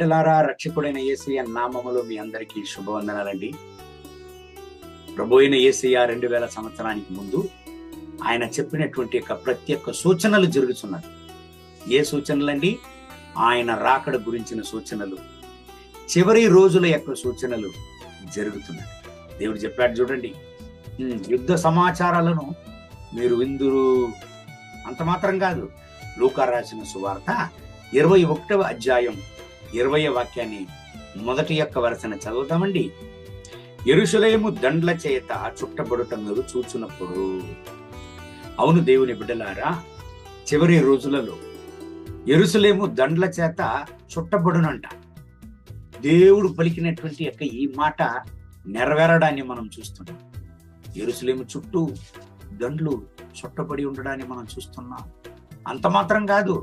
బిడ్డలారా, రక్షకుడైన యేసయ్య నామములో మీ అందరికీ శుభవందనాలండి. ప్రభు అయిన యేసయ్య 2000 సంవత్సరానికి ముందు ఆయన చెప్పినటువంటి యొక్క ప్రత్యేక సూచనలు జరుగుతున్నది. ఏ సూచనలండి? ఆయన రాకడ గురించిన సూచనలు, చివరి రోజుల యొక్క సూచనలు జరుగుతున్నాయి. దేవుడు చెప్పాడు చూడండి, యుద్ధ సమాచారాలను మీరు విందురు. అంత మాత్రం కాదు, లూకా రాసిన సువార్త 21వ అధ్యాయం 20వ వాక్యాన్ని మొదటి యొక్క వరసన చదువుతామండి. యెరూషలేము దండ్ల చేత చుట్టబడుట మీరు చూచున్నప్పుడు. అవును దేవుని బిడ్డలారా, చివరి రోజులలో యెరూషలేము దండ్ల చేత చుట్టబడునంట. దేవుడు పలికినటువంటి యొక్క ఈ మాట నెరవేరడాన్ని మనం చూస్తున్నాం. యెరూషలేము చుట్టూ దండ్లు చుట్టబడి ఉండడాన్ని మనం చూస్తున్నాం. అంత మాత్రం కాదు,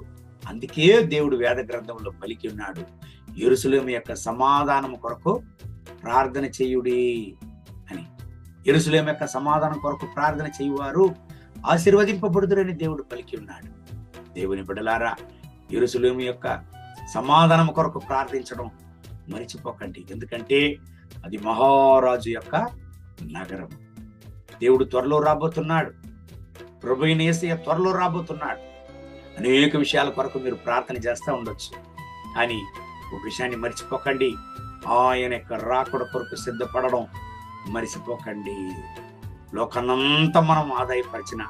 అందుకే దేవుడు వేద గ్రంథంలో పలికి ఉన్నాడు, యెరూషలేము యొక్క సమాధానం కొరకు ప్రార్థన చేయుడి అని. యెరూషలేము యొక్క సమాధానం కొరకు ప్రార్థన చేయువారు ఆశీర్వదింపబడుదురని దేవుడు పలికి ఉన్నాడు. దేవుని బిడ్డలారా, యెరూషలేము యొక్క సమాధానం కొరకు ప్రార్థించడం మరిచిపోకండి. ఎందుకంటే అది మహారాజు యొక్క నగరం. దేవుడు త్వరలో రాబోతున్నాడు. ప్రభు అయిన యేసయ్య త్వరలో రాబోతున్నాడు. అనేక విషయాల కొరకు మీరు ప్రార్థన చేస్తూ ఉండొచ్చు, కానీ ఒక విషయాన్ని మర్చిపోకండి, ఆయన యొక్క రాకడ కొరకు సిద్ధపడడం మరిచిపోకండి. లోకాన్నంతా మనం ఆదాయపరిచిన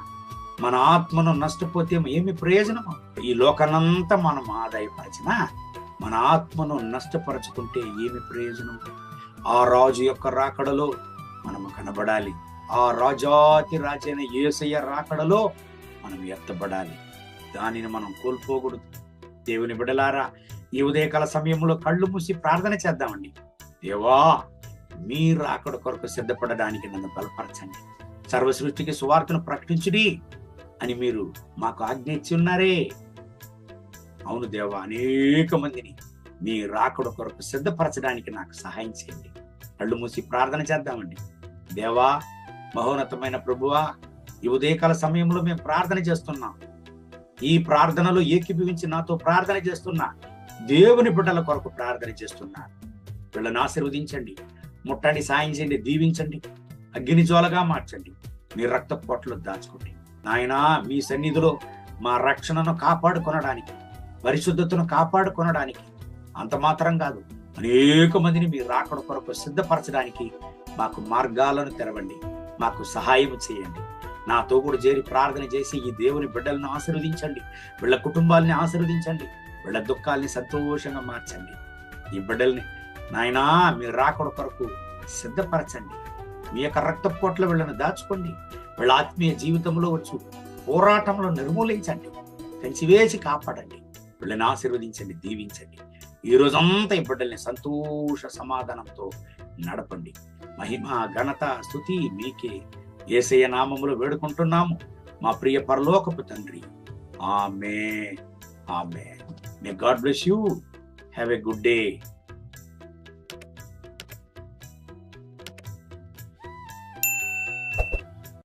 మన ఆత్మను నష్టపోతే ఏమి ప్రయోజనము? ఈ లోకాన్నంతా మనం ఆదాయపరిచిన మన ఆత్మను నష్టపరచుకుంటే ఏమి ప్రయోజనం? ఆ రాజు యొక్క రాకడలో మనము కనబడాలి. ఆ రాజాతి రాజైన యేసయ్య రాకడలో మనం ఎత్తబడాలి. దానిని మనం కోల్పోకూడదు. దేవుని బిడ్డలారా, ఈ ఉదయకాల సమయంలో కళ్ళు మూసి ప్రార్థన చేద్దామండి. దేవా, మీ రాకడ కొరకు సిద్ధపడడానికి నన్ను బలపరచండి. సర్వ సృష్టికి సువార్తను ప్రకటించుడి అని మీరు మాకు ఆజ్ఞ ఇచ్చి ఉన్నారే. అవును దేవా, అనేక మందిని మీ రాకడ కొరకు సిద్ధపరచడానికి నాకు సహాయం చేయండి. కళ్ళు మూసి ప్రార్థన చేద్దామండి. దేవా, మహోన్నతమైన ప్రభువా, ఈ ఉదయకాల సమయంలో మేము ప్రార్థన చేస్తున్నాం. ఈ ప్రార్థనలో ఏకీభవించి నాతో ప్రార్థన చేస్తున్నా దేవుని బిడ్డల కొరకు ప్రార్థన చేస్తున్నా. వీళ్ళని ఆశీర్వదించండి, ముట్టండి, సాయం చేయండి, దీవించండి, అగ్ని జ్వాలగా మార్చండి, మీ రక్త పొట్లు దాచుకోండి. నాయనా, మీ సన్నిధిలో మా రక్షణను కాపాడుకొనడానికి, పరిశుద్ధతను కాపాడుకొనడానికి, అంత మాత్రం కాదు, అనేక మందిని మీ రాకడ కొరకు సిద్ధపరచడానికి మాకు మార్గాలను తెరవండి, మాకు సహాయం చేయండి. నాతో కూడా చేరి ప్రార్థన చేసి ఈ దేవుని బిడ్డలను ఆశీర్వదించండి, వీళ్ళ కుటుంబాలని ఆశీర్వదించండి, వీళ్ళ దుఃఖాలని సంతోషంగా మార్చండి. ఈ బిడ్డల్ని నాయనా మీ రాకడ కొరకు సిద్ధపరచండి. మీ యొక్క రక్తపోట్ల వీళ్ళను దాచుకోండి. వీళ్ళ ఆత్మీయ జీవితంలో వచ్చు పోరాటంలో నిర్మూలించండి, కంచివేసి కాపాడండి. వీళ్ళని ఆశీర్వదించండి, దీవించండి. ఈ రోజంతా ఈ బిడ్డల్ని సంతోష సమాధానంతో నడపండి. మహిమ, ఘనత, స్తుతి మీకే యేసయ్య నామములో వేడుకుంటున్నాము మా ప్రియ పరలోకపు తండ్రి. ఆమేన్. ఆమేన్. May God bless you. Have a good day.